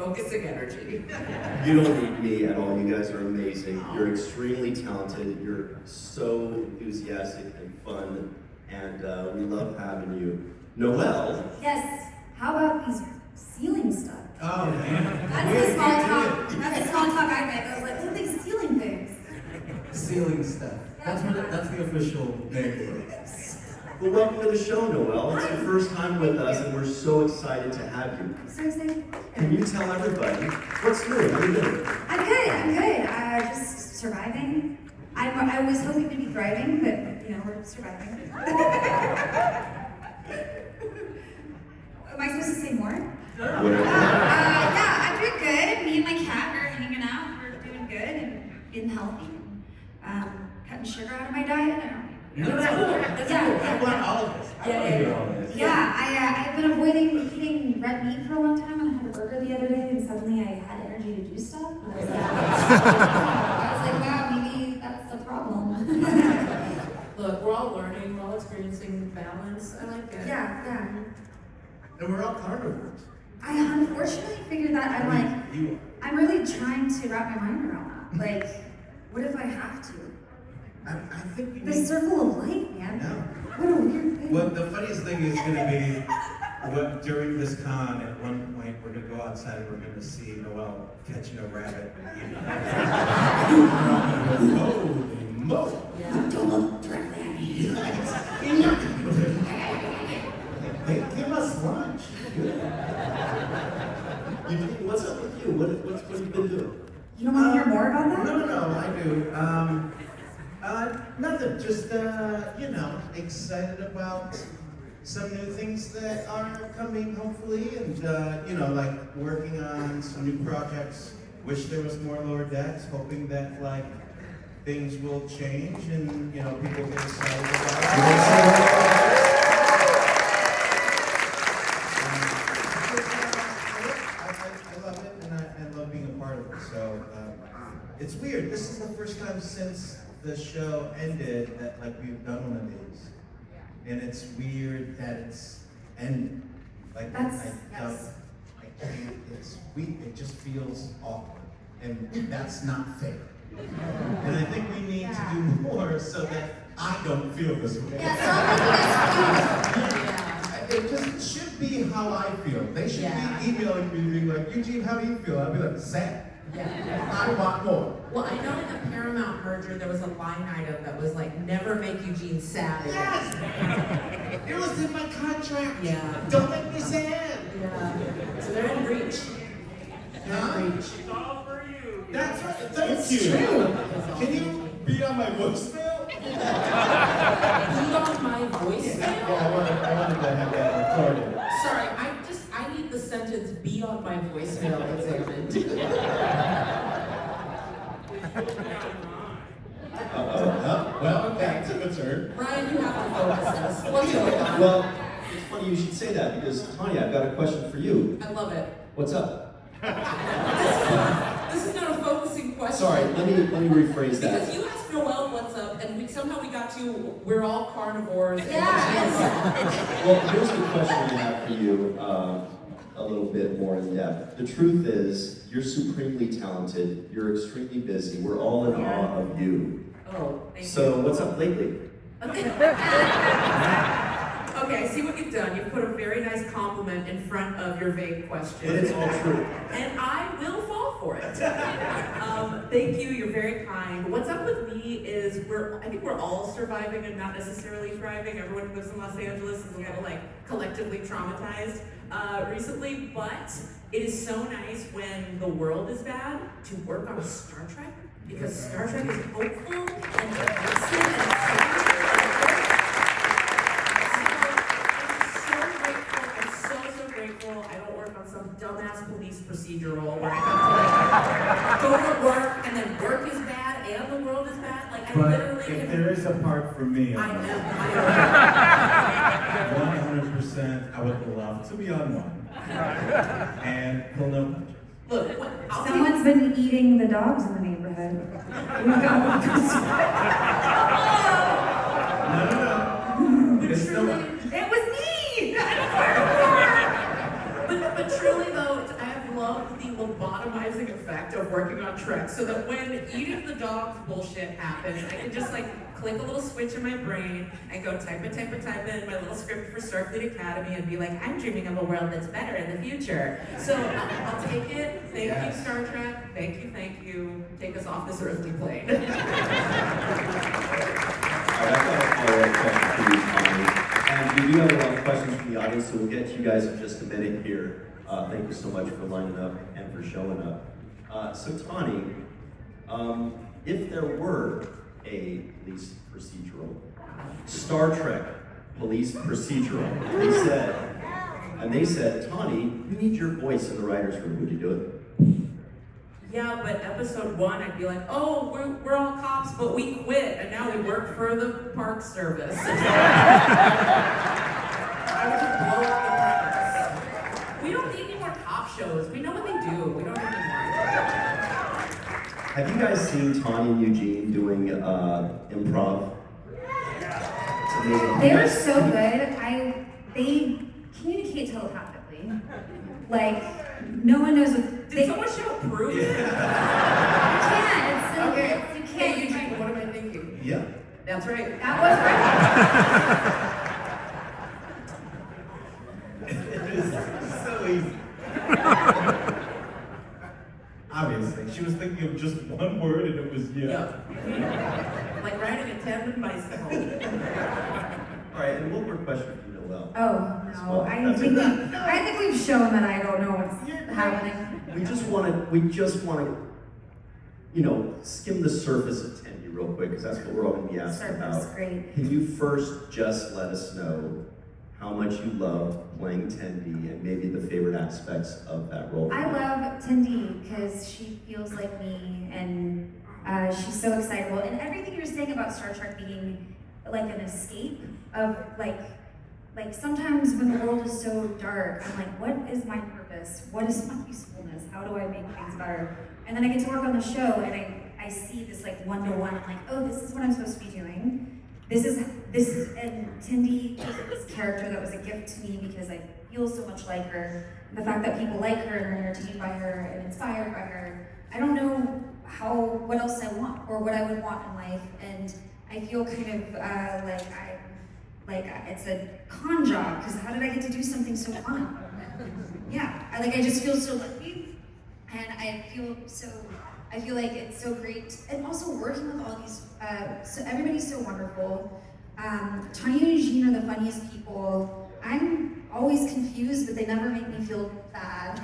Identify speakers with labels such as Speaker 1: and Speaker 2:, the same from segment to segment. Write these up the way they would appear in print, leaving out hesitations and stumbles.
Speaker 1: focusing energy.
Speaker 2: You don't need me at all. You guys are amazing. You're extremely talented. You're so enthusiastic and fun, and we love having you. Noelle.
Speaker 3: Yes. How about these ceiling stuff?
Speaker 4: Oh man.
Speaker 3: That's the small talk. That's the small talk I made. I was like, look at these ceiling things.
Speaker 4: Ceiling stuff. That's the official name for it.
Speaker 2: Well, welcome to the show, Noelle. It's your first time with us, and we're so excited to have you.
Speaker 3: I'm so excited.
Speaker 2: Can you tell everybody what's new? How you doing?
Speaker 3: I'm good. Just surviving. I was hoping to be thriving, but we're surviving. Am I supposed to say more? Yeah, I'm doing good. Me and my cat are hanging out. We're doing good and getting healthy. Cutting sugar out of my diet.
Speaker 4: I want all of this.
Speaker 3: I've been avoiding eating red meat for a long time, and I had a burger the other day, and suddenly I had energy to do stuff. And I was like, wow, maybe that's the problem.
Speaker 1: Look, we're all learning, we're all experiencing balance. I like it.
Speaker 3: Yeah.
Speaker 4: And we're all carnivores.
Speaker 3: I unfortunately figured that I'm really trying to wrap my mind around that. Like, what if I have to?
Speaker 4: I think we
Speaker 3: The
Speaker 4: need...
Speaker 3: circle of life, man.
Speaker 4: No.
Speaker 3: What a weird thing.
Speaker 4: Well, the funniest thing is going to be during this con, at one point, we're going to go outside and we're going to see Noelle catching a rabbit and eating it. Holy moly!
Speaker 1: Yeah.
Speaker 3: Don't look directly at me.
Speaker 4: Hey, give us lunch.
Speaker 2: What's up with you? What have you been doing?
Speaker 3: You don't want to hear more about that?
Speaker 4: No, I do. Nothing, just, excited about some new things that are coming, hopefully, and, working on some new projects. Wish there was more Lower Decks, hoping that, things will change and, people get excited about it. I love it, and I love being a part of it, so, it's weird. This is the first time since the show ended that we've done one of these, and it's weird that it's ended. It's weird. It just feels awkward, and that's not fair. And I think we need to do more so that I don't feel this way. It just should be how I feel. They should be emailing me being like, Eugene, how do you feel? I'll be like, sad.
Speaker 1: Yeah.
Speaker 4: I want more.
Speaker 1: Well, I know in the Paramount merger there was a line item that was like, never make Eugene sad again.
Speaker 4: Yes! It was in my contract.
Speaker 1: Yeah.
Speaker 4: Don't make me sad.
Speaker 1: Yeah. So they're in breach.
Speaker 4: Huh?
Speaker 1: Breach.
Speaker 5: It's all for you.
Speaker 4: That's right. Thank
Speaker 3: It's
Speaker 4: you.
Speaker 3: true.
Speaker 4: Can you be on my voicemail?
Speaker 1: Be on my voicemail?
Speaker 4: Yeah, I wanted to have that recorded.
Speaker 1: Sorry, I need the sentence, be on my voicemail examined.
Speaker 4: Well, that took a turn.
Speaker 1: Ryan, you have to focus us. What's going on?
Speaker 2: Well, it's funny you should say that because, Tanya, I've got a question for you.
Speaker 1: I love it.
Speaker 2: What's up?
Speaker 1: This is not a focusing question.
Speaker 2: Sorry, let me rephrase that.
Speaker 1: Because you asked Noelle what's up, and somehow we got to, we're all carnivores. And
Speaker 2: Well, here's the question we have for you, a little bit more in depth. The truth is, you're supremely talented, you're extremely busy, we're all in awe of you.
Speaker 1: Oh, thank
Speaker 2: So,
Speaker 1: you.
Speaker 2: what's up lately?
Speaker 1: Okay, I see what you've done. You've put a very nice compliment in front of your vague question.
Speaker 2: But it's all true.
Speaker 1: And I will fall for it. Thank you, you're very kind. What's up with me is I think we're all surviving and not necessarily thriving. Everyone who lives in Los Angeles is a little collectively traumatized recently, but it is so nice when the world is bad to work on Star Trek, because Star Trek is hopeful and progressive and exciting. I'm so grateful. I don't work on some dumbass police procedural where I have to go to work and then work is bad and the world is bad. I
Speaker 4: But
Speaker 1: literally
Speaker 4: if there is a part for me,
Speaker 1: I know.
Speaker 4: 100%, I would love to be on one. And pull no punches.
Speaker 1: Look,
Speaker 3: Someone's been eating the dogs in the neighborhood. We've got one person.
Speaker 4: No. It's no
Speaker 3: It was me!
Speaker 1: but truly though, I have love the lobotomizing effect of working on Trek, so that when eating the dog's bullshit happens, I can just like click a little switch in my brain and go type it in my little script for Starfleet Academy and be like, I'm dreaming of a world that's better in the future. So I'll take it. Thank you, Star Trek. Thank you. Take us off this earthly plane.
Speaker 2: All right, I've got a follow-up question for you, Tawny. And we do have a lot of questions from the audience, so we'll get to you guys in just a minute here. Thank you so much for lining up and for showing up. So Tawny, if there were a police procedural, Star Trek police procedural, they said, Tawny, we need your voice in the writer's room. Would you do it?
Speaker 1: Yeah, but episode 1, I'd be like, oh, we're all cops, but we quit, and now we work for the Park Service. I would just blow up the premise. We don't need any more cop shows. We know what they do. We don't need any more.
Speaker 2: Have you guys seen Tawny and Eugene doing improv? It's amazing.
Speaker 3: They were so good. They communicate telepathically. Like, no one knows what
Speaker 1: Did someone show proof?
Speaker 3: You can't.
Speaker 1: Okay.
Speaker 3: You
Speaker 1: Hey,
Speaker 3: can't.
Speaker 1: Eugene, what am I thinking?
Speaker 2: Yeah.
Speaker 1: That's right.
Speaker 3: That was right.
Speaker 4: It is so easy. Obviously, she was thinking of just one word and it was yeah.
Speaker 1: Like riding a tandem bicycle.
Speaker 2: All right, and one more question for you, Noelle.
Speaker 3: Oh no, I think we've shown that I don't know what's happening.
Speaker 2: We just want to, skim the surface of Tendi real quick, because that's what we're all going to be asking
Speaker 3: Surface,
Speaker 2: about.
Speaker 3: great.
Speaker 2: Can you first just let us know how much you loved playing Tendi and maybe the favorite aspects of that role?
Speaker 3: I love Tendi because she feels like me, and she's so excitable. And everything you're saying about Star Trek being like an escape of like sometimes when the world is so dark, I'm like, what is my purpose? What is my usefulness? How do I make things better? And then I get to work on the show, and I see this like one-to-one. I'm like, oh, this is what I'm supposed to be doing. This is, and Tendi is this character that was a gift to me because I feel so much like her. The fact that people like her and are entertained by her and inspired by her. I don't know what else I want or what I would want in life, and I feel kind of like it's a con job, because how did I get to do something so fun? Yeah, I just feel so lucky, and I feel like it's so great, and also working with all these, so everybody's so wonderful. Tawny and Eugene are the funniest people. I'm always confused, but they never make me feel bad.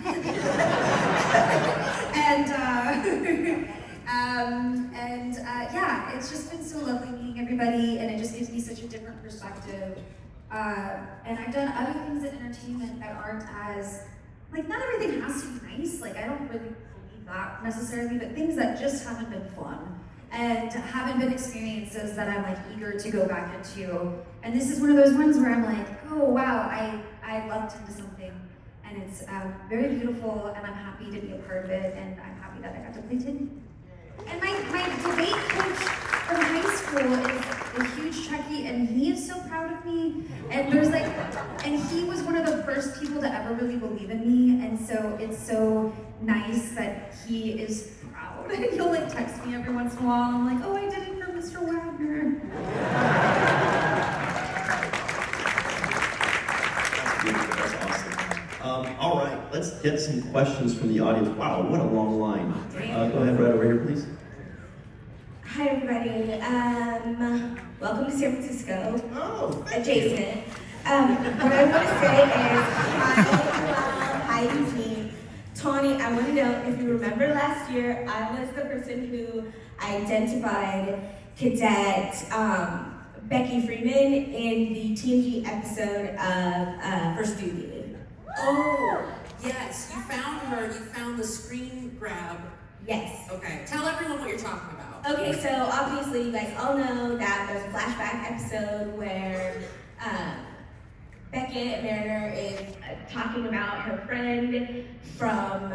Speaker 3: Yeah, it's just been so lovely meeting everybody, and it just gives me such a different perspective. And I've done other things in entertainment that aren't as, not everything has to be nice. I don't really believe that necessarily, but things that just haven't been fun and haven't been experiences that I'm eager to go back into. And this is one of those ones where I'm like, oh wow, I lucked into something, and it's very beautiful, and I'm happy to be a part of it, and I'm happy that I got to play Tendi. And my debate coach from high school is a huge Trekkie, and he is so proud of me. And and he was one of the first people to ever really believe in me, and so it's so nice that he is proud. And he'll text me every once in a while, and I'm like, oh, I did it for Mr. Wagner.
Speaker 2: That's awesome. All right, let's get some questions from the audience. Wow, what a long line. Go ahead, right over here, please.
Speaker 5: Hi, everybody. Welcome to San Francisco.
Speaker 4: Oh,
Speaker 5: Adjacent. What I want to say is hi, Eugene. Tawny, I want to know if you remember last year, I was the person who identified Cadet Becky Freeman in the TNG episode of First Duty.
Speaker 1: Oh, yes, you found her. You found the screen grab.
Speaker 5: Yes.
Speaker 1: Okay, tell everyone what you're talking about.
Speaker 5: Okay, so obviously you guys all know that there's a flashback episode where Beckett Mariner is talking about her friend from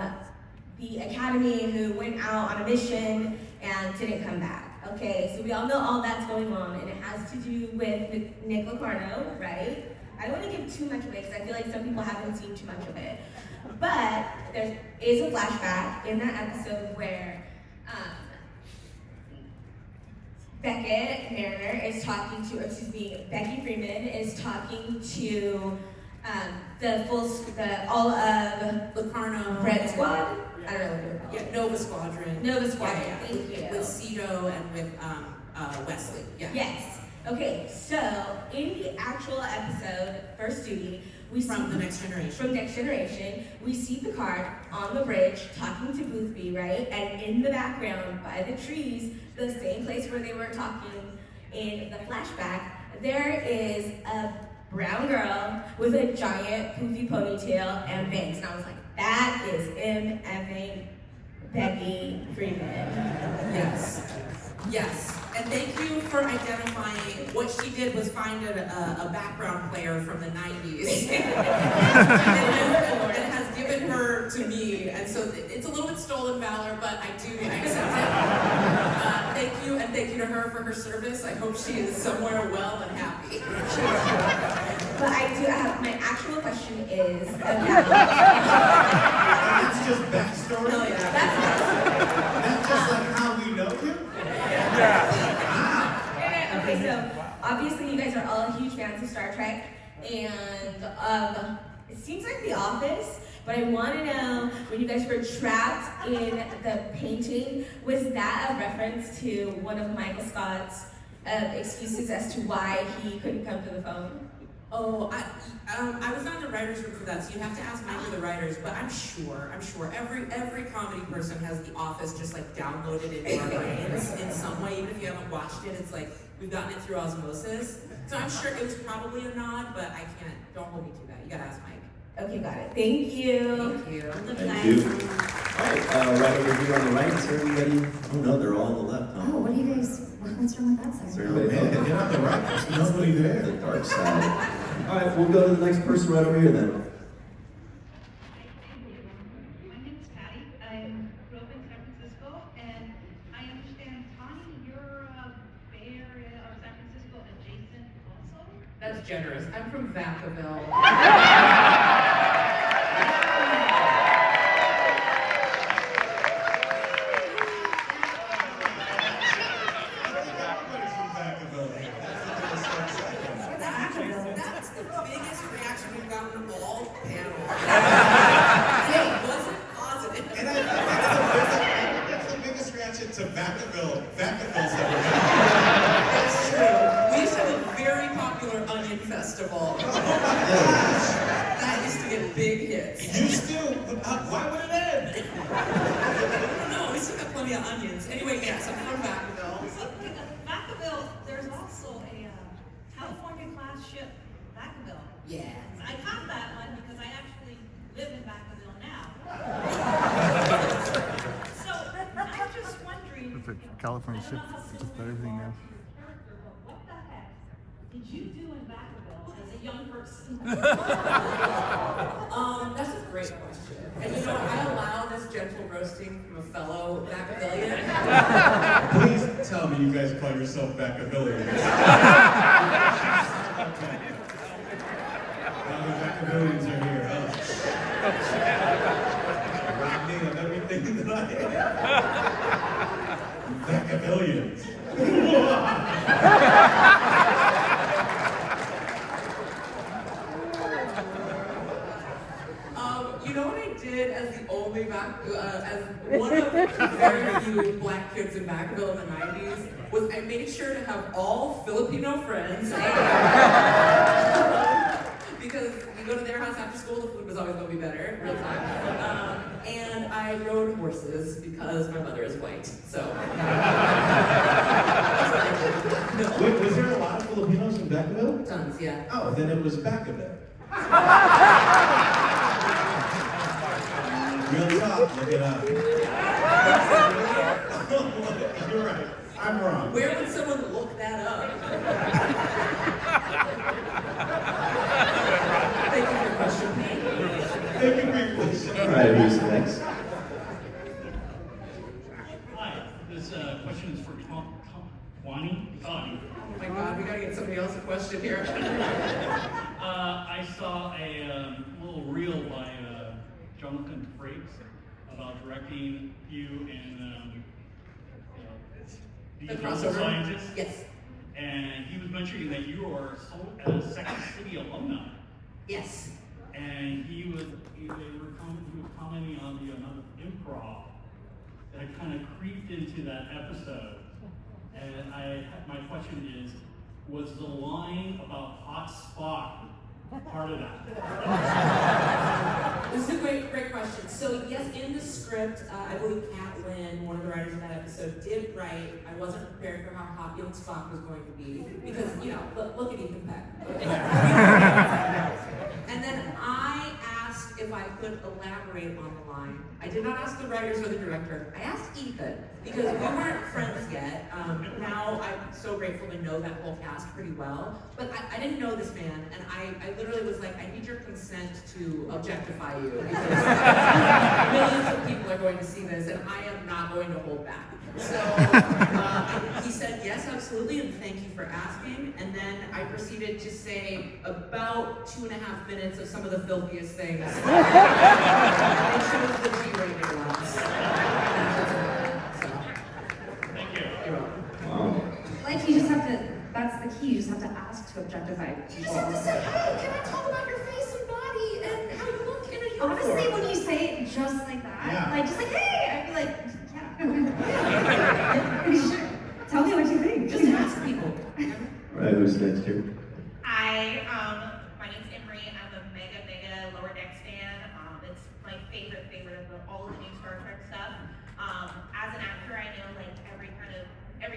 Speaker 5: the academy who went out on a mission and didn't come back. Okay, so we all know all that's going on, and it has to do with Nick Locarno, right? I don't want to give too much away because I feel like some people haven't seen too much of it. But there is a flashback in that episode where Beckett Mariner is talking to, Becky Freeman is talking to all of
Speaker 1: Locarno.
Speaker 5: Red Squad. I don't know what they're called.
Speaker 1: Yeah, Nova Squadron.
Speaker 5: Nova Squadron,
Speaker 1: Yeah, yeah.
Speaker 5: thank you.
Speaker 1: With Cito and with Wesley. Yeah.
Speaker 5: Yes. Okay, so in the actual episode, First Duty, we
Speaker 1: From
Speaker 5: see
Speaker 1: The Next Generation.
Speaker 5: From Next Generation, we see Picard on the bridge talking to Boothby, right? And in the background, by the trees, the same place where they were talking in the flashback, there is a brown girl with a giant poofy ponytail and bangs. And I was like, that is MFing Becky Freeman.
Speaker 1: Yes. Yes. And thank you for identifying what she did was find a background player from the 90s. and has given her to me. And so it's a little bit stolen valor, but I accept it. Thank you, and thank you to her for her service. I hope she is somewhere well and happy.
Speaker 5: But I do have, my actual question is about...
Speaker 4: That's just backstory?
Speaker 1: Hell yeah.
Speaker 4: That's just like how we know you?
Speaker 5: Okay, so obviously you guys are all huge fans of Star Trek, and it seems like The Office, but I want to know, when you guys were trapped in the painting, was that a reference to one of Michael Scott's excuses as to why he couldn't come to the phone?
Speaker 1: Oh, I was not in the writer's room for that, so you have to ask Mike or the writers, but I'm sure every comedy person has The Office just like downloaded into our brains in some way, even if you haven't watched it, it's like we've gotten it through osmosis. So I'm sure it was probably a nod, but I can't, don't hold me to that. You gotta ask Mike.
Speaker 5: Okay, got it. Thank you.
Speaker 1: Thank you.
Speaker 2: Thank you. All right, right over here on the right, is there anybody? Oh no, they're all on the left, huh?
Speaker 3: Oh, what do you guys, what's wrong with that
Speaker 2: Is
Speaker 3: side?
Speaker 2: there
Speaker 4: Oh,
Speaker 2: anybody
Speaker 4: man,
Speaker 2: else?
Speaker 4: get on the right, there's nobody
Speaker 2: The
Speaker 4: there.
Speaker 2: dark side. All right, we'll go to the next person right over here then.
Speaker 6: My name is Patty. I grew up in San Francisco, and I understand, Tani, you're Bay Area or San Francisco adjacent also?
Speaker 1: That's generous. I'm from Vacaville.
Speaker 4: Everybody's from Vacaville here.
Speaker 1: That's the biggest reaction we've gotten all panel. It wasn't positive.
Speaker 4: And I think that's the biggest reaction to Vacaville's ever had.
Speaker 1: That's true. We used to have a very popular Onion Festival. That used to get big hits.
Speaker 4: You still, why would it end?
Speaker 1: I don't know, we still got plenty of onions. Anyway, yes, I'm from Vacaville.
Speaker 6: Speaking of Vacaville, there's also a California class ship, Vacaville.
Speaker 1: Yeah.
Speaker 6: I caught that one because I actually live in Vacaville now. So I'm just wondering.
Speaker 7: It's a California ship, just about everything now.
Speaker 6: What the heck did you do in Vacaville as a young person?
Speaker 1: That's a great question. And you know, I allow this gentle roasting from a fellow Vacavillian.
Speaker 4: Please tell me you guys call yourself Vacavillians. Now the Vacavillians are here, huh? Rodney and everything that I am. Vacavillians.
Speaker 1: You know what I did as the only as one of very few black kids in Vacaville in the 90s was I made sure to have all Filipino friends because we go to their house after school, the food was always going to be better, real time. And I rode horses because my mother is white, so.
Speaker 4: Wait, was there a lot of Filipinos in Vacaville?
Speaker 1: Tons, yeah.
Speaker 4: Oh, then it was Vacaville. Real talk, look it up. You're right, I'm wrong.
Speaker 1: Where would someone look that up? Thank you for your question, Pete.
Speaker 4: Thank you for your question.
Speaker 2: All right, who's next?
Speaker 8: Hi, this question is for Wani.
Speaker 1: Oh my God, we gotta get somebody else a question here.
Speaker 8: I saw a little reel by Jonathan Frakes about directing you in
Speaker 1: The
Speaker 8: Digital
Speaker 1: crossover?
Speaker 8: Scientists.
Speaker 1: Yes.
Speaker 8: And he was mentioning that you are a Second City alumni.
Speaker 1: Yes.
Speaker 8: And he was commenting on the amount of improv that kind of creeped into that episode. And my question is, was the line about hot spot part of that?
Speaker 1: This is a great question. So yes, in the script, I believe Kat Lynn, one of the writers of that episode, did write, I wasn't prepared for how hot young Spock was going to be, because, look at Ethan Peck. And then I asked if I could elaborate on the line. I did not ask the writers or the director. I asked Ethan, because we weren't friends yet. Now I'm so grateful to know that whole cast pretty well. But I didn't know this man, and I literally was like, I need your consent to objectify you, because millions of people are going to see this, and I am not going to hold back. So he said, yes, absolutely, and thank you for asking. And then I proceeded to say about 2.5 minutes of some of the filthiest things. I chose the G-rated ones. So,
Speaker 8: Thank you.
Speaker 1: you're welcome.
Speaker 2: Wow.
Speaker 3: Like you just have to, that's the key, you just have to ask to objectify people.
Speaker 1: You just have to say, hey, can I talk about your face and body and how you look in a uniform?
Speaker 3: Honestly, when you say it just like that,
Speaker 4: Yeah.
Speaker 3: like just like, hey, I'd be like, yeah. Sure. Tell me what you think.
Speaker 1: Just ask people.
Speaker 2: All right, who's next here?
Speaker 9: Hi, my name's Emery. I'm a mega Lower Decks fan. It's my favorite of all of the new Star Trek stuff. As an actor, I know like every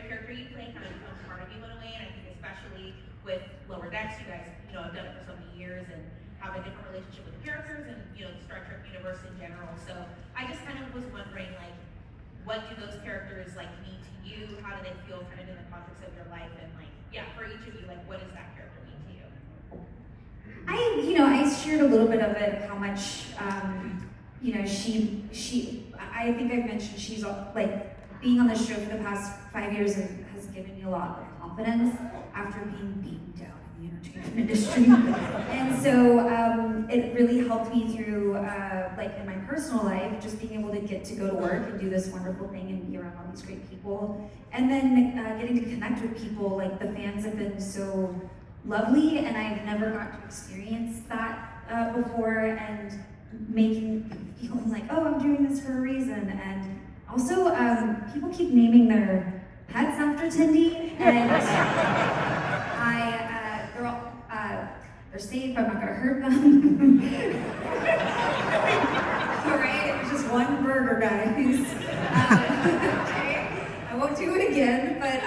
Speaker 9: character you play kind of becomes part of you in a way, and I think especially with Lower Decks, you guys, have done it for so many years and have a different relationship with the characters and the Star Trek universe in general. So I just kind of was wondering like, what do those characters like mean to you? How do they feel kind of in the context of your life? And like, yeah, for each of you, like, what does that character mean to you?
Speaker 3: I shared a little bit of it, how much, I think I've mentioned she's like, being on the show for the past 5 years has given me a lot of confidence after being beaten down in the entertainment industry. And so it really helped me through, in my personal life, just being able to get to go to work and do this wonderful thing and be around all these great people. And then getting to connect with people, like the fans have been so lovely, and I've never got to experience that before, and feeling like, oh, I'm doing this for a reason. And also, people keep naming their pets after Tindy, and they're safe, I'm not gonna hurt them. Alright, it was just one burger, guys. Okay, I won't do it again, but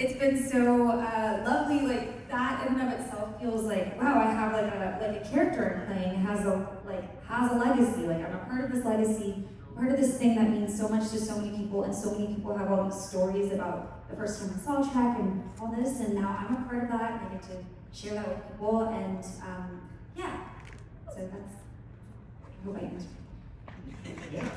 Speaker 3: it's been so lovely, like that in and of itself feels like, wow, I have like a character I'm playing has a legacy, like I'm a part of this legacy, part of this thing that means so much to so many people, and so many people have all these stories about the first time I saw Trek and all this, and now I'm a part of that, and I get to share that with people, and yeah, so that's, I hope I answered.
Speaker 4: Yeah.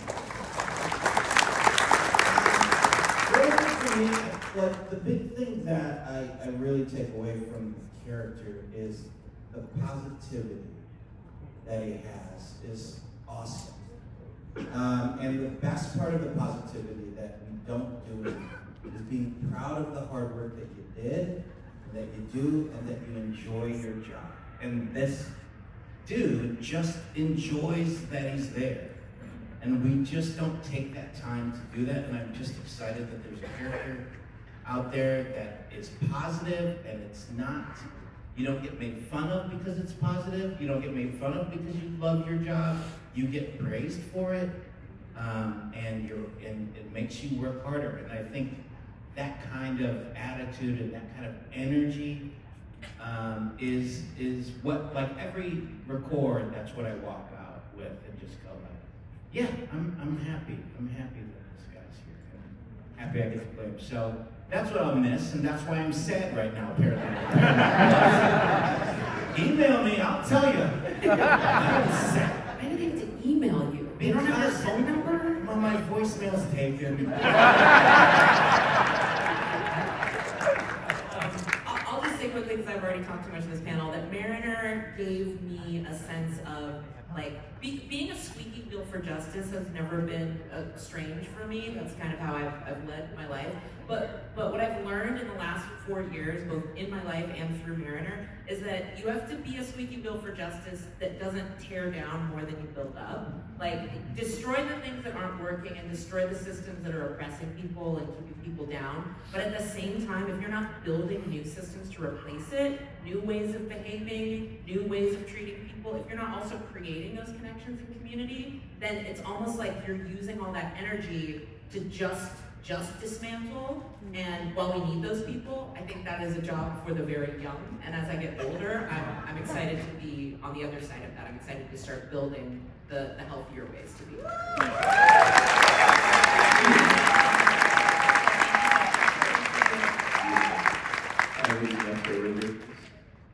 Speaker 4: Well, for me, like the big thing that I really take away from the character is the positivity that he has is awesome. And the best part of the positivity that we don't do is being proud of the hard work that you did, that you do, and that you enjoy your job. And this dude just enjoys that he's there. And we just don't take that time to do that, and I'm just excited that there's a character out there that is positive, and it's not, you don't get made fun of because it's positive, you don't get made fun of because you love your job, you get praised for it, and it makes you work harder. And I think that kind of attitude and that kind of energy is what, like every record, that's what I walk out with and just go like, yeah, I'm happy that this guy's here. I'm happy I get to play him. So that's what I'll miss, and that's why I'm sad right now, apparently. Email me, I'll tell you. I'm sad.
Speaker 1: I didn't even have to email you. You don't have your phone number?
Speaker 4: Well, my voicemail's taken.
Speaker 1: I'll just say quickly, because I've already talked too much in this panel, that Mariner gave me a sense of, like, being a squeaky wheel for justice has never been strange for me. That's kind of how I've led my life. But what I've learned in the last 4 years, both in my life and through Mariner, is that you have to be a squeaky wheel for justice that doesn't tear down more than you build up. Like, destroy the things that aren't working and destroy the systems that are oppressing people and keeping people down. But at the same time, if you're not building new systems to replace it, new ways of behaving, new ways of treating people, if you're not also creating those connections in community, then it's almost like you're using all that energy to just dismantle. And while we need those people, I think that is a job for the very young. And as I get older, I'm excited to be on the other side of that. I'm excited to start building the healthier ways to be.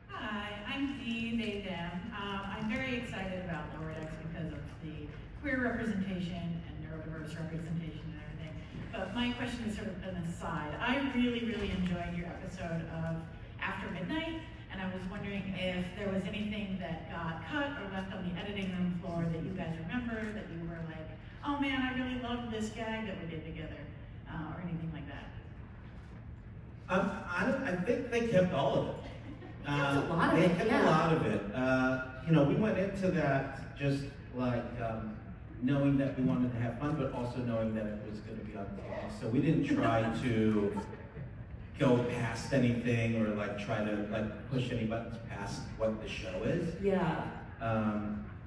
Speaker 6: Hi, I'm Dee Daydam. I'm very excited about Lower Decks because of the queer representation and neurodiverse representation and everything. But my question is sort of an aside. I really enjoyed your episode of After Midnight, and I was wondering if there was anything that got cut or left on the editing room floor that you guys remember, that you were like, oh man, I really loved this gag that we did together, or anything like that.
Speaker 4: I think they kept all of it.
Speaker 1: Kept a lot of
Speaker 4: they
Speaker 1: it,
Speaker 4: kept
Speaker 1: yeah.
Speaker 4: a lot of it. We went into that just like knowing that we wanted to have fun, but also knowing that it was going to be on TV. So we didn't try to go past anything or try to push any buttons past what the show is.
Speaker 1: Yeah.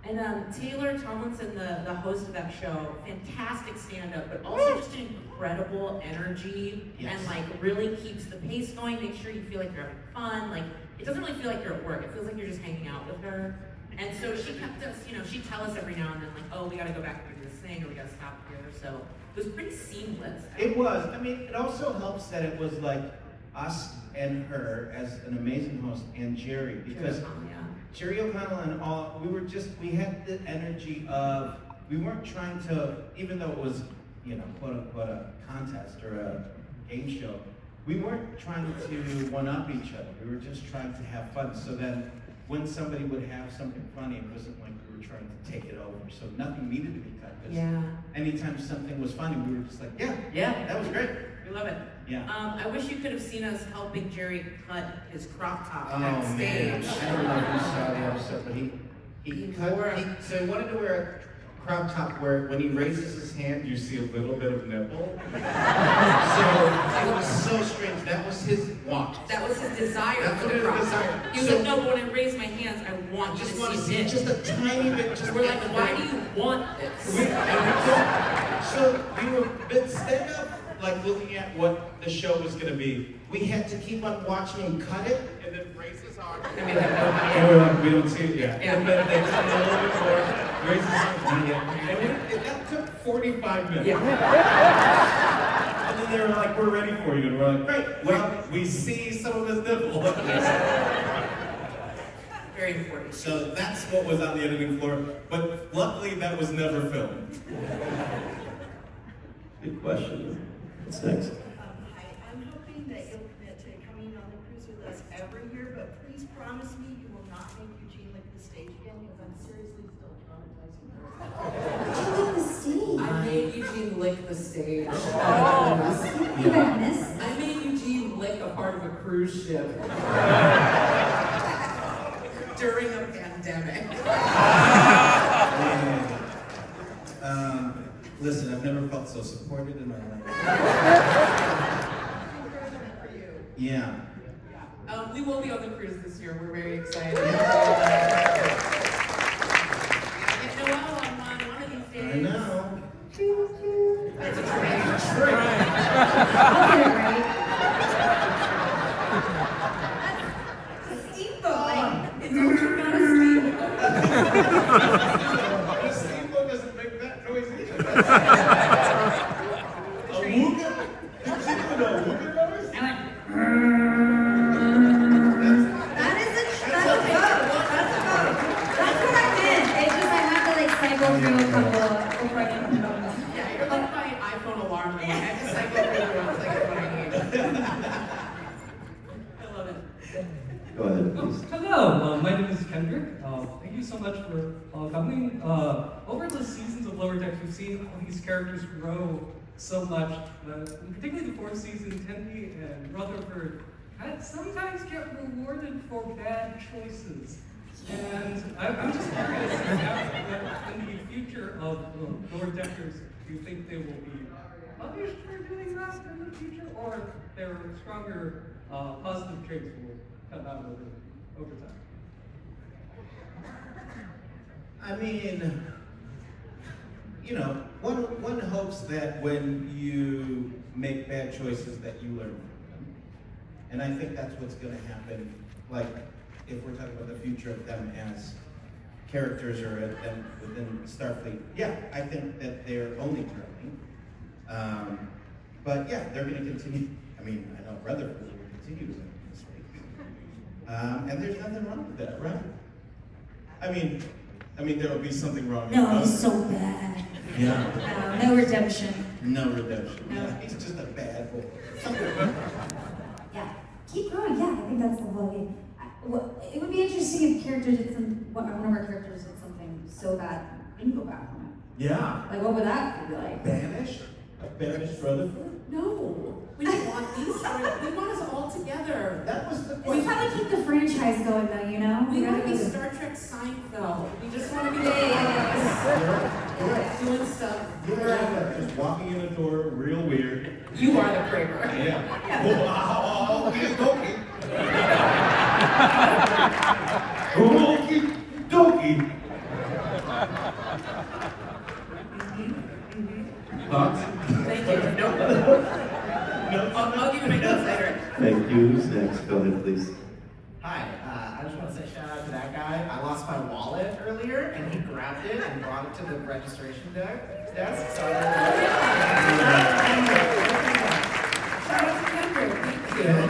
Speaker 1: And Taylor Tomlinson, the host of that show, fantastic stand-up, but also just an incredible energy.
Speaker 4: Yes.
Speaker 1: And really keeps the pace going, make sure you feel like you're having fun. It doesn't really feel like you're at work, it feels like you're just hanging out with her. And so she kept us, she'd tell us every now and then, oh, we gotta go back and do this thing, or we gotta stop here. So it was pretty seamless.
Speaker 4: It was. It also helps that it was us and her as an amazing host, and Jerry, because Jerry O'Connell and we had the energy of, we weren't trying to, even though it was, quote unquote a contest or a game show, we weren't trying to one-up each other. We were just trying to have fun. So then when somebody would have something funny, it wasn't like we were trying to take it over. So nothing needed to be cut.
Speaker 1: Yeah.
Speaker 4: Anytime something was funny, we were just like, yeah, that was great.
Speaker 1: We love it.
Speaker 4: Yeah.
Speaker 1: I wish you could have seen us helping Jerry cut his crop top
Speaker 4: Oh
Speaker 1: backstage.
Speaker 4: man, I don't know if you saw the episode, but so he wanted to wear a crop top where when he raises his hand, you see a little bit of nipple. So it was so strange. That was his want.
Speaker 1: That was his desire
Speaker 4: That's
Speaker 1: for
Speaker 4: what
Speaker 1: the
Speaker 4: his
Speaker 1: crop
Speaker 4: desire.
Speaker 1: top. He was
Speaker 4: So-
Speaker 1: like, no, but when I raise my hands, I want you
Speaker 4: Just
Speaker 1: to
Speaker 4: want to
Speaker 1: see
Speaker 4: see
Speaker 1: it.
Speaker 4: just a tiny bit. Just
Speaker 1: We're like, why do you want this?
Speaker 4: So we were instead of looking at what the show was going to be, we had to keep on watching him cut it and then raise his arm.
Speaker 1: And we have no idea.
Speaker 4: And we're like, we don't see it yet.
Speaker 1: Yeah.
Speaker 4: And then they cut it a little bit more, raise his arm, not yet. And that took 45 minutes.
Speaker 1: Yeah.
Speaker 4: And then they were like, we're ready for you. And we're like, great. Well, we see some of his nipple.
Speaker 1: Very important.
Speaker 4: So that's what was on the editing floor. But luckily, that was never filmed.
Speaker 2: Good question. What's next?
Speaker 10: Hi, I'm hoping that you'll commit to coming on the cruise with us every year, but please promise me you will not make Eugene lick the stage again, because I'm seriously still traumatizing her.
Speaker 3: Look at the stage.
Speaker 1: I made Eugene lick the stage.
Speaker 3: You got missed.
Speaker 1: I made Eugene lick a part of a cruise ship. During a pandemic.
Speaker 4: Listen, I've never felt so supported in my life. Yeah.
Speaker 1: We will be on the cruise this year. We're very excited. Get Noelle on one of these days.
Speaker 4: I know.
Speaker 1: That's a train.
Speaker 3: I'll get it right.
Speaker 1: It's also not a steamboat.
Speaker 4: A steamboat doesn't make that noise either. A wooga? Did you know a wooga noise?
Speaker 3: That's a boat. That's what I meant. It's just I have to cycle through a couple before I get to know them.
Speaker 1: Yeah, you're like my iPhone alarm. I have to cycle through the ones I get what I need. I love it.
Speaker 2: Go ahead, please.
Speaker 11: Hello, my name is Kendrick. Thank you so much for coming. Over the seasons of Lower Decks, we've seen all these characters grow so much. Particularly the fourth season, Tempe and Rutherford sometimes get rewarded for bad choices. And I'm just curious, in the future of Lower Deckers, do you think they will be punished for doing that in the future, or their stronger positive traits will come out over time?
Speaker 4: I mean, you know, one hopes that when you make bad choices that you learn from them. And I think that's what's going to happen, like, if we're talking about the future of them as characters or them within Starfleet. Yeah, I think that they're only growing. But yeah, they're going to continue. I mean, I know Rutherford will continue to make mistakes. And there's nothing wrong with that, right? I mean, there will be something wrong.
Speaker 3: No, he's so bad.
Speaker 4: Yeah.
Speaker 3: No redemption.
Speaker 4: No redemption.
Speaker 3: No.
Speaker 4: Yeah, he's just a bad boy.
Speaker 3: Yeah, keep growing. Yeah, I think that's the whole game. It would be interesting if characters did one of our characters did something so bad we didn't go back from it.
Speaker 4: Yeah.
Speaker 3: Like, what would that be like?
Speaker 4: Banished? A banished Rutherford?
Speaker 1: No, we don't want these. We want us all together.
Speaker 4: That was the
Speaker 3: We
Speaker 4: question.
Speaker 3: probably keep the franchise going though, you know?
Speaker 1: We want to be
Speaker 3: Rather than-
Speaker 1: Star Trek Seinfeld. We just want to be
Speaker 3: Yeah.
Speaker 1: doing stuff.
Speaker 4: You're just walking in the door, real weird.
Speaker 1: You are the Kramer.
Speaker 4: Yeah. Oh, okay, dokie. Okie dokie. Thoughts?
Speaker 1: Thank you. No. I'll give you my notes later.
Speaker 2: Thank you. Who's next? Go ahead, please.
Speaker 12: Hi, I just want to say shout out to that guy. I lost my wallet earlier, and he grabbed it and brought it to the registration desk. So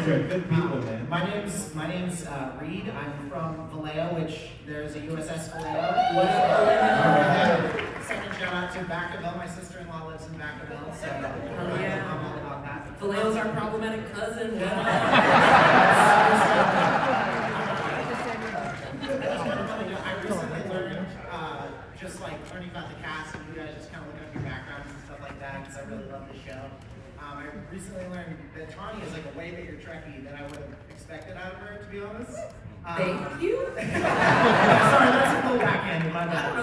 Speaker 4: Good people, man.
Speaker 12: my name's Reed. I'm from Vallejo, which there's a USS Vallejo. Second shout out to Vacaville. My sister-in-law lives in Vacaville, so I'm all about that.
Speaker 1: Vallejo's our problematic cousin.
Speaker 12: I recently learned, just like learning about the cast and you guys just kind of looking up your backgrounds and stuff like that, because I really love the show. I recently learned that Tawny is like a way bigger Trekkie than I would have expected out of her, to be honest.
Speaker 1: Thank you.
Speaker 12: Sorry, that's a little backhanded, my bad.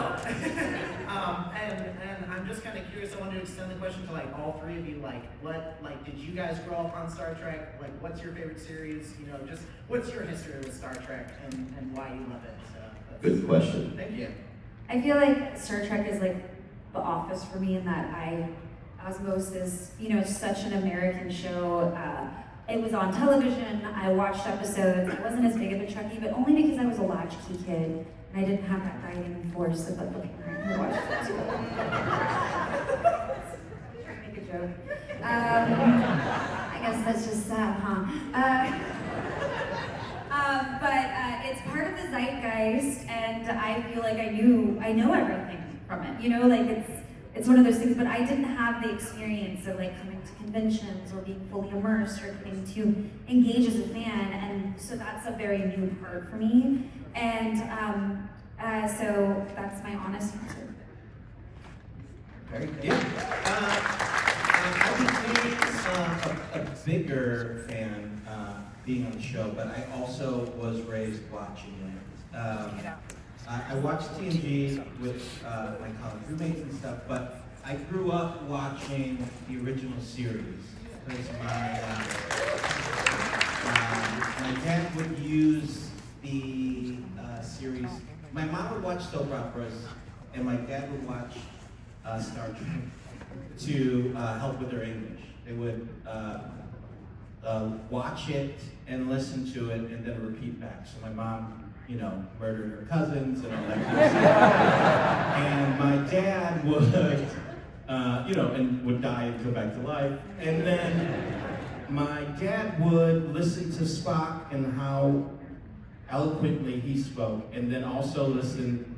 Speaker 12: And I'm just kind of curious. I wanted to extend the question to like all three of you. Like, did you guys grow up on Star Trek? Like, what's your favorite series? You know, just what's your history with Star Trek and why you love it? So,
Speaker 2: Good question.
Speaker 12: thank you.
Speaker 3: I feel like Star Trek is like The Office for me in that Osmosis, you know, it's such an American show. It was on television. I watched episodes. I wasn't as big of a Trekkie, but only because I was a latchkey kid and I didn't have that guiding force of a parent who watched it too. Make a joke. I guess that's just sad, huh? But it's part of the zeitgeist, and I feel like I know everything from it. You know, like it's one of those things, but I didn't have the experience of like coming to conventions or being fully immersed or getting to engage as a fan, and so that's a very new part for me. And so that's my honest answer.
Speaker 4: Very good. Yeah. I became a bigger fan being on the show, but I also was raised watching it. I watched TNG with my college roommates and stuff, but I grew up watching the original series. Because my dad would use the series. My mom would watch soap operas, and my dad would watch Star Trek to help with their English. They would watch it and listen to it and then repeat back. So my mom, you know, murdered her cousins and all that kind of stuff. And my dad would, you know, and would die and come back to life. And then my dad would listen to Spock and how eloquently he spoke, and then also listen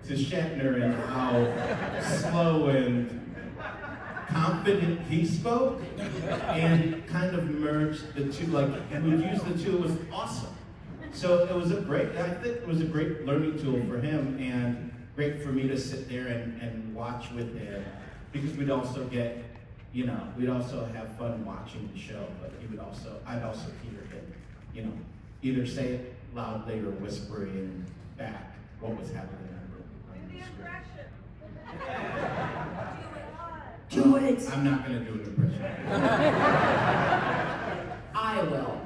Speaker 4: to Shatner and how slow and confident he spoke, and kind of merged the two. Like, he would use the two. It was awesome. So it was a great, I think it was a great learning tool for him and great for me to sit there and watch with him because we'd also get, we'd also have fun watching the show, but I'd also hear him, either say it loudly or whispering back what was happening on the screen.
Speaker 5: Do it.
Speaker 4: I'm not going to do an impression.
Speaker 1: I will.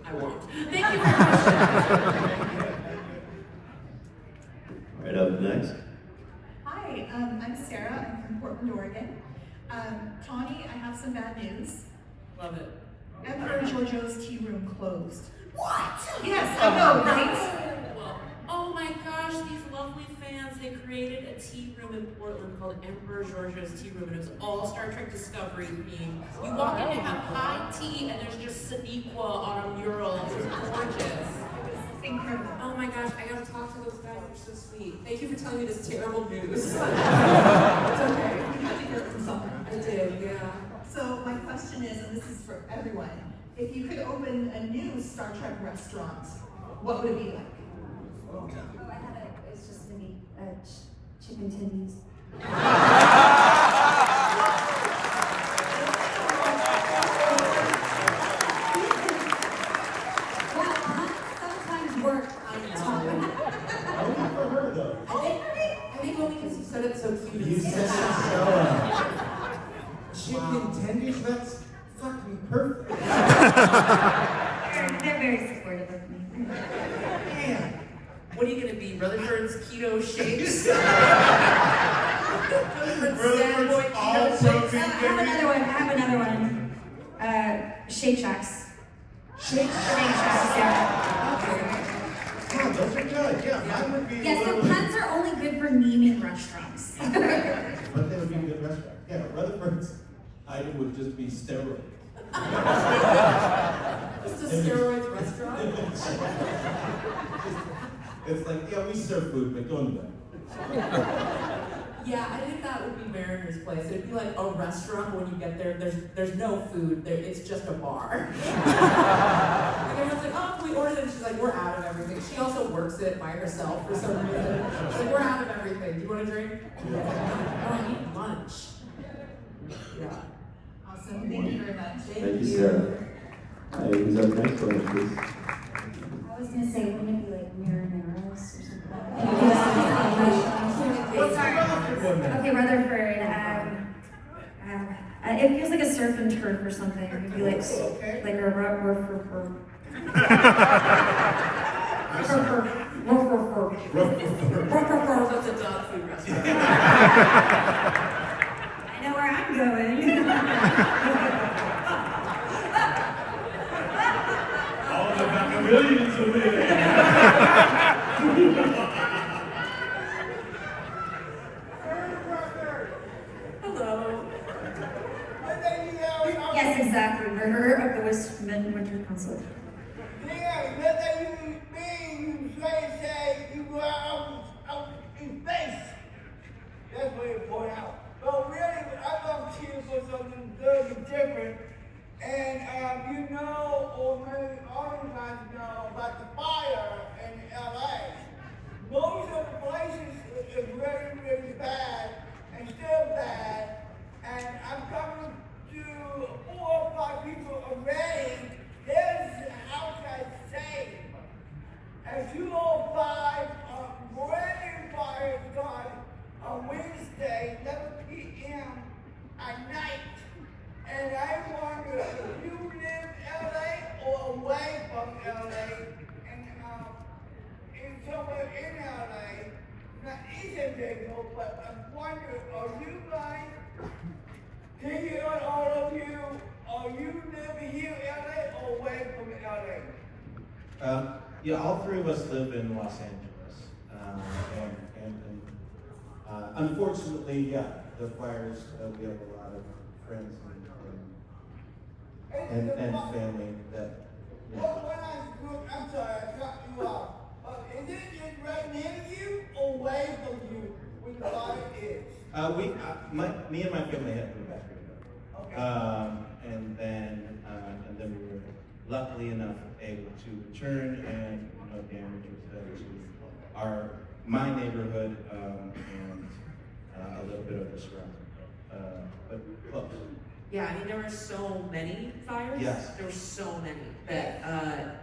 Speaker 1: I won't. Thank you very much.
Speaker 2: Right up next.
Speaker 13: Hi, I'm Sarah. I'm from Portland, Oregon. Tawny, I have some bad news.
Speaker 1: Love it.
Speaker 13: Emperor Giorgio's tea room closed.
Speaker 1: What?
Speaker 13: Yes, I know, right?
Speaker 1: Oh my gosh, these lovely fans, they created a tea room in Portland called Emperor Giorgio's Tea Room, and it was all Star Trek Discovery themed. You walk in to have high tea, and there's just Sonequa on a mural. It was gorgeous.
Speaker 13: Incredible.
Speaker 1: Oh my gosh, I gotta talk to those guys, they're so sweet. Thank you for telling me this terrible news. It's okay, you had to hear it from someone. I did, yeah.
Speaker 13: So my question is, and this is for everyone, if you could open a new Star Trek restaurant, what would it be like?
Speaker 3: Oh, I had it's just gonna be chicken tenders. Sometimes work on time.
Speaker 4: Only for her, though.
Speaker 1: I think only because you said it so cute.
Speaker 4: You said it so chicken tenders, that's fucking perfect.
Speaker 3: They're very supportive of me.
Speaker 4: Man.
Speaker 1: What are you gonna be? Rutherford's keto shakes? Rutherford's
Speaker 4: Rutherford's
Speaker 1: Sandboy
Speaker 4: all
Speaker 1: keto
Speaker 4: protein,
Speaker 1: shakes?
Speaker 3: I have another one. Shake Shacks.
Speaker 4: Shake
Speaker 3: Shacks, yeah.
Speaker 4: Yeah, those are good. Yeah, mine would be
Speaker 3: Yes, the
Speaker 4: literally-
Speaker 3: puns are only good for naming restaurants.
Speaker 4: But they would be a good restaurant. Yeah, Rutherford's item would just be steroid.
Speaker 1: Just a steroids restaurant?
Speaker 4: It's like, yeah, we serve food, but don't do that.
Speaker 1: Yeah, I think that would be Mariner's Place. It'd be like a restaurant when you get there. There's no food. It's just a bar. Like everyone's like, oh, we ordered it. And she's like, we're out of everything. She also works it by herself for some reason. She's like, we're out of everything. Do you want a drink? Yeah. Oh, I need lunch. Yeah.
Speaker 13: Awesome, thank you very much.
Speaker 2: Thank you, Sarah. Who's up next? Go ahead, please.
Speaker 3: I was gonna say, wouldn't it be like Marineros or something?
Speaker 4: What's the Rutherford one then?
Speaker 3: Okay, Rutherford. It feels like a surf and turf or something. It could be like a
Speaker 1: That's a dog food restaurant.
Speaker 3: I know where I'm going.
Speaker 8: All the millions of it.
Speaker 1: Hello.
Speaker 3: Yes, exactly. Murder of the Winter Council.
Speaker 14: You go out in space. That's what you point out. But really, I love cheering for something good and different. And or maybe all you guys know about the fire in LA. Most of the places is really, really bad and still bad. And I'm coming to 4 or 5 people already. There's a house that's saved. At 2:05, brand new fire started on Wednesday, 11 p.m. at night. And I wonder if you live in LA or away from LA, and in somewhere in LA, not in San Diego, but I wonder, are you guys, taking on all of you, are you living here in LA or away from LA?
Speaker 4: Yeah, all 3 of us live in Los Angeles. Unfortunately, yeah, the fires, we have a lot of friends and family that. Yeah.
Speaker 14: I'm sorry, I cut you off. Is it right near you or away from you where the fire is?
Speaker 4: Me and my family have moved back here. And then we were luckily enough able to return, and no damage was done to my neighborhood and a little bit of the surrounding, but close.
Speaker 1: Yeah, I mean, there were so many fires.
Speaker 4: Yes.
Speaker 1: There were so many that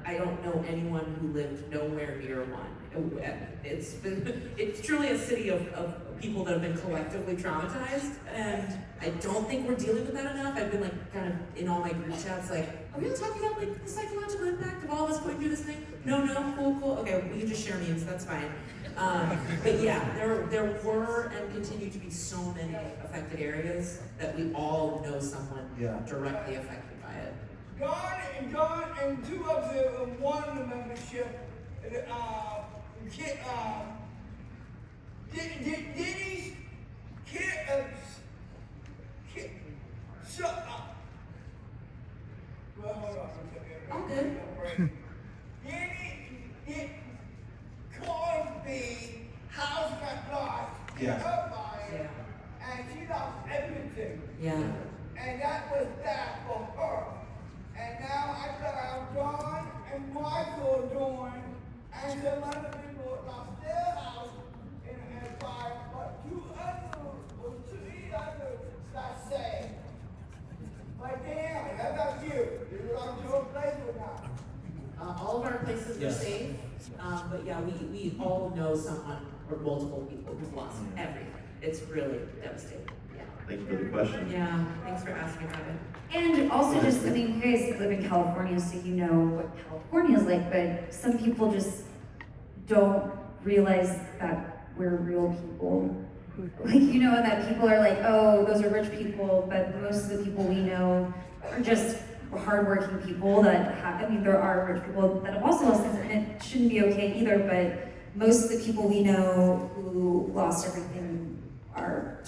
Speaker 1: I don't know anyone who lived nowhere near one. It's truly a city of people that have been collectively traumatized, and I don't think we're dealing with that enough. I've been like kind of in all my group chats like, are we gonna talk about like the psychological impact of all of us going through this thing? No, cool. Okay, we can just share memes, that's fine. But yeah, there were and continue to be so many affected areas that we all know someone directly affected by it.
Speaker 14: Gone, and two of the one membership, Denny's shut up. Well, hold on.
Speaker 1: All good.
Speaker 14: Denny caused the house got lost.
Speaker 4: Yes.
Speaker 14: Her fire, and she lost everything.
Speaker 1: Yeah.
Speaker 14: And that was that for her. And now I got John and Michael doing, and some other people lost their house in a fire, but three others got saved. But damn, how about you? You lost your place or not?
Speaker 1: All of our places were safe, but yeah, we all know someone or multiple people who've lost everything. It's really devastating. Yeah.
Speaker 2: Thank you for the question.
Speaker 1: Yeah, thanks for asking about it.
Speaker 3: And also just, I mean, you guys live in California, so you know what California is like, but some people just don't realize that we're real people. Like, you know, that people are like, oh, those are rich people, but most of the people we know are just hardworking people that have, I mean, there are rich people that have also lost things, and it shouldn't be okay either, but most of the people we know who lost everything are,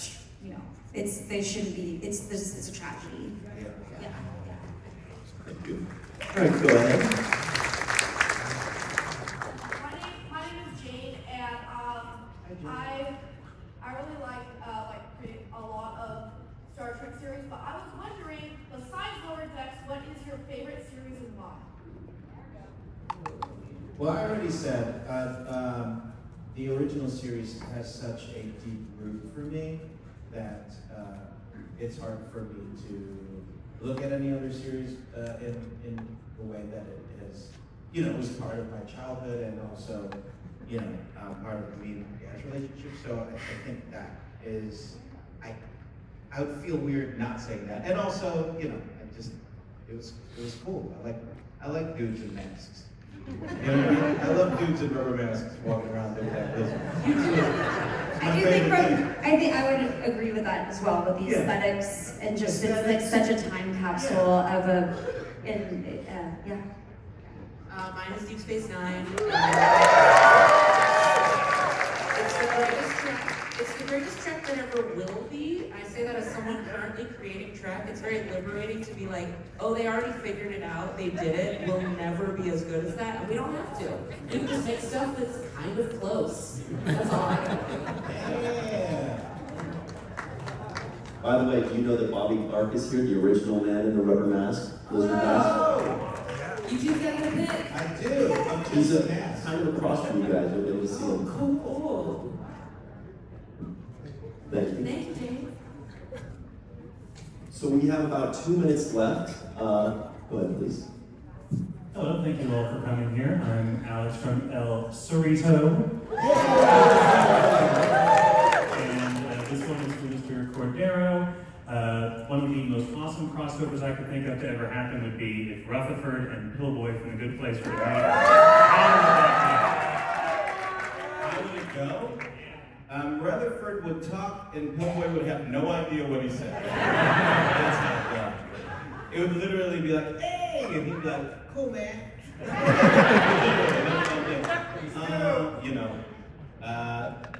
Speaker 3: you know, they shouldn't be, it's a tragedy. Yeah.
Speaker 2: Thank you. All right, go ahead.
Speaker 15: My name is Jane, and I really like a lot of Star Trek series, but I was wondering, besides Lower Decks, what is your favorite series and why?
Speaker 4: Well, I already said, the original series has such a deep root for me that it's hard for me to look at any other series in the way that it is, you know, it was part of my childhood and also, you know, part of me and my dad's relationship. So I think that is, I would feel weird not saying that. And also, you know, it was cool. I like dudes in masks. You know what I mean? I love dudes in rubber masks walking around doing that business.
Speaker 3: I think I would agree with that as well, with the aesthetics and just it's like such a time capsule of yeah.
Speaker 1: Mine is Deep Space Nine. It's the greatest Trek that ever will be. I say that as someone currently creating Trek. It's very liberating to be like, oh, they already figured it out. They did it. We'll never be as good as that. And we don't have to. We can just make stuff that's kind of close. That's all I know.
Speaker 2: By the way, do you know that Bobby Clark is here, the original man in the rubber mask? Lizard mask?
Speaker 1: You two get the pick.
Speaker 4: I do.
Speaker 2: He's kind of across from you guys. You'll be able to see him.
Speaker 1: Cool.
Speaker 2: Thank you.
Speaker 1: Thank you, Jane.
Speaker 2: So we have about 2 minutes left. Go ahead, please.
Speaker 16: Hello, thank you all for coming here. I'm Alex from El Cerrito. And this one is for Mr. Cordero. One of the most awesome crossovers I could think of to ever happen would be if Rutherford and Pillboy from The Good Place were together.
Speaker 4: How would it go? Rutherford would talk and Pillboy would have no idea what he said. That's how it goes. It would literally be like, hey! And he'd be like, cool, man. You know.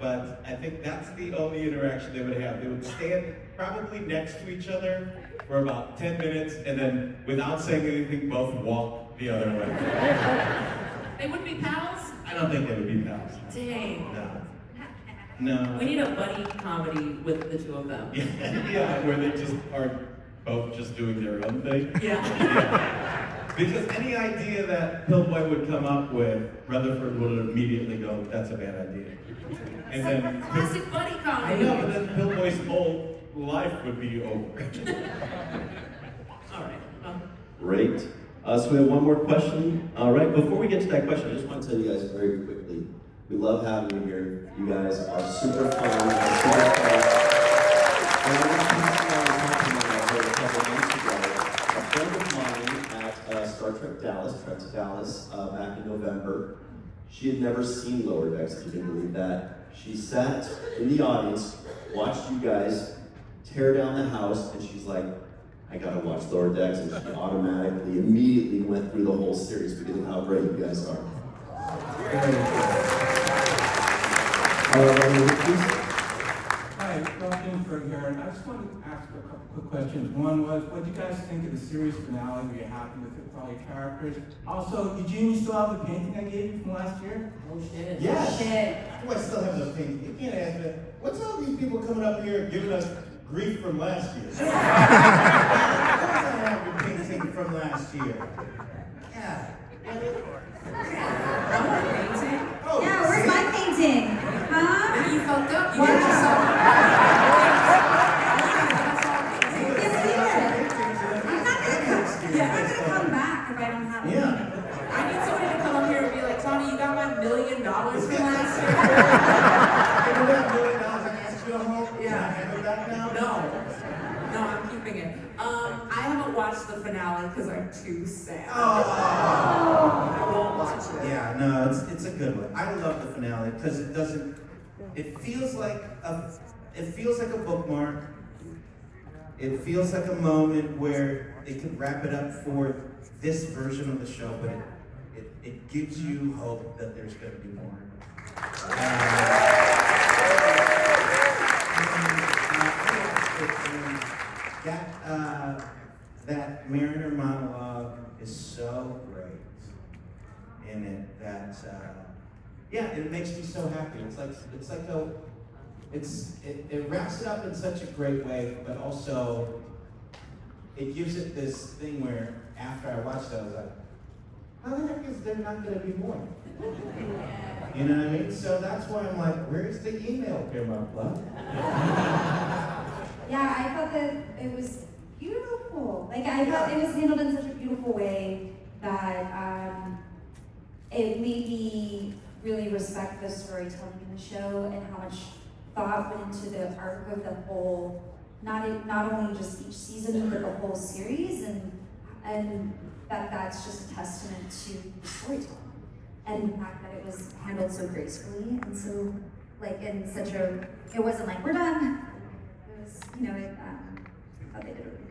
Speaker 4: But I think that's the only interaction they would have. They would stand probably next to each other for about 10 minutes and then, without saying anything, both walk the other way.
Speaker 1: They wouldn't be pals?
Speaker 4: I don't think they would be pals.
Speaker 1: Dang.
Speaker 4: No.
Speaker 1: We need a buddy comedy with the two of them.
Speaker 4: Yeah, where they just are
Speaker 17: both just doing their own thing.
Speaker 1: Yeah.
Speaker 17: Because any idea that Pillboy would come up with, Rutherford would immediately go, that's a bad idea. And then
Speaker 1: Classic buddy
Speaker 17: I
Speaker 1: comedy.
Speaker 17: know, but then Pillboy's whole life would be over.
Speaker 1: All right.
Speaker 2: Great. So we have one more question. All right, before we get to that question, I just want to tell you guys very quickly, we love having you here. You guys are super fun. And I want to pass along a compliment I heard a couple months ago. A friend of mine at Star Trek Dallas, Trek to Dallas, back in November, she had never seen Lower Decks, if you can believe that. She sat in the audience, watched you guys tear down the house, and she's like, I gotta watch Lower Decks, and she automatically, immediately went through the whole series because of how great you guys are.
Speaker 18: Hi, Rob Ginsberg here, and I just wanted to ask a couple quick questions. One was, what do you guys think of the series finale? Were you happy with it for all your characters? Also, Eugene, you still have the painting I gave you from last year?
Speaker 1: Oh shit.
Speaker 4: Yes.
Speaker 1: Shit.
Speaker 4: Do I still have the painting? You can't ask me. What's all these people coming up here giving us grief from last year? Of course I have the painting from last year. Yeah. Oh,
Speaker 3: Yeah, where's my painting? Huh?
Speaker 1: Now you fucked up. You
Speaker 3: Wow.
Speaker 1: got yourself.
Speaker 3: I'm not gonna come back if I don't have it.
Speaker 1: I need somebody to come up here and be like, Tony, you got my $1 million from last year?
Speaker 4: Remember that $1 million I asked you to hold?
Speaker 1: Yeah.
Speaker 4: Can I handle that now?
Speaker 1: No, I'm keeping it. I haven't watched the finale because I'm too sad.
Speaker 4: Oh.
Speaker 1: I won't watch it.
Speaker 4: Yeah, no, it's a good one. I love the finale because it feels like a bookmark. It feels like a moment where they could wrap it up for this version of the show, but it gives you hope that there's going to be more. That Mariner monologue is so great in it that it makes me so happy. It wraps it up in such a great way, but also it gives it this thing where after I watched it, I was like, how the heck is there not going to be more? You know what I mean? So that's why I'm like, where's the email, Paramount Plus?
Speaker 3: Yeah, I thought that it was beautiful. Like, I thought it was handled in such a beautiful way that it made me really respect the storytelling in the show and how much thought went into the arc of the whole, not only just each season, but the whole series, and that's just a testament to the storytelling. And the fact that it was handled so gracefully and so, like, in such a, it wasn't like, we're done. It was, I thought they did a really